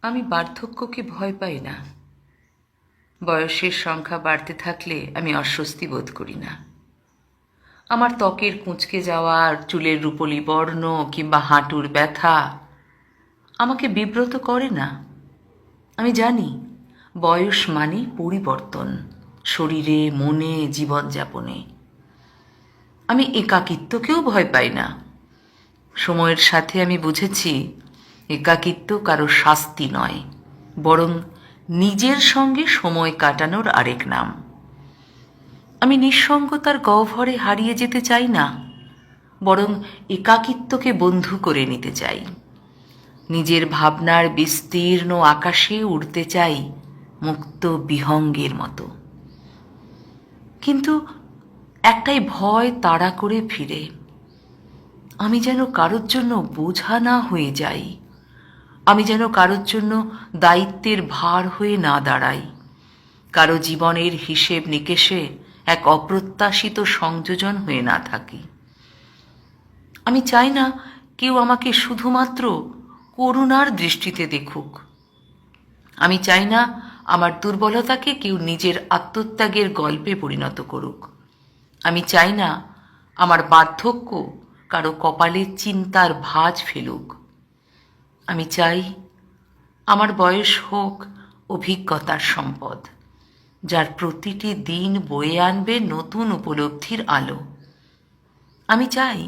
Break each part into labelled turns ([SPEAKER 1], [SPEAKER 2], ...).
[SPEAKER 1] আমি বার্ধক্যকে ভয় পাই না। বয়সের সংখ্যা বাড়তে থাকলে আমি অস্বস্তি বোধ করি না। আমার ত্বকের কুঁচকে যাওয়া, চুলের রূপলি বর্ণ কিংবা হাঁটুর ব্যথা আমাকে বিব্রত করে না। আমি জানি বয়স মানে পরিবর্তন, শরীরে, মনে, জীবনযাপনে। আমি একাকিত্বকেও ভয় পাই না। সময়ের সাথে আমি বুঝেছি একাকিত্ব কারো শাস্তি নয়, বরং নিজের সঙ্গে সময় কাটানোর আরেক নাম। আমি নিঃসঙ্গতার গহ্বরে হারিয়ে যেতে চাই না, বরং একাকিত্বকে বন্ধু করে নিতে চাই। নিজের ভাবনার বিস্তীর্ণ আকাশে উড়তে চাই মুক্ত বিহঙ্গের মতো। কিন্তু একটাই ভয় তাড়া করে ফিরে, আমি যেন কারোর জন্য বোঝা না হয়ে যাই। আমি যেন কারোর জন্য দায়িত্বের ভার হয়ে না দাঁড়াই, কারো জীবনের হিসেব নিকেশে এক অপ্রত্যাশিত সংযোজন হয়ে না থাকি। আমি চাই না কেউ আমাকে শুধুমাত্র করুণার দৃষ্টিতে দেখুক। আমি চাই না আমার দুর্বলতাকে কেউ নিজের আত্মত্যাগের গল্পে পরিণত করুক। আমি চাই না আমার বার্ধক্য কারো কপালে চিন্তার ভাঁজ ফেলুক। আমি চাই আমার বয়স হোক অভিজ্ঞতার সম্পদ, যার প্রতিটি দিন বয়ে আনবে নতুন উপলব্ধির আলো। আমি চাই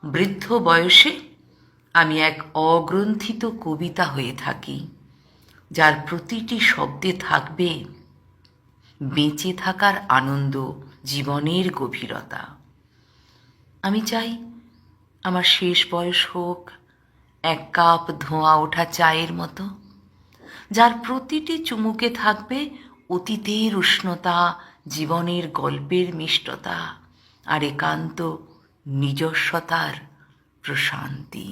[SPEAKER 1] বৃদ্ধ বয়সে আমি এক অগ্রন্থিত কবিতা হয়ে থাকি, যার প্রতিটি শব্দে থাকবে বেঁচে থাকার আনন্দ, জীবনের গভীরতা। আমি চাই আমার শেষ বয়স হোক এক কাপ ধোঁয়া ওঠা চায়ের মতো, যার প্রতিটি চুমুকে থাকবে অতীতের উষ্ণতা, জীবনের গল্পের মিষ্টতা আর একান্ত নিজস্বতার প্রশান্তি।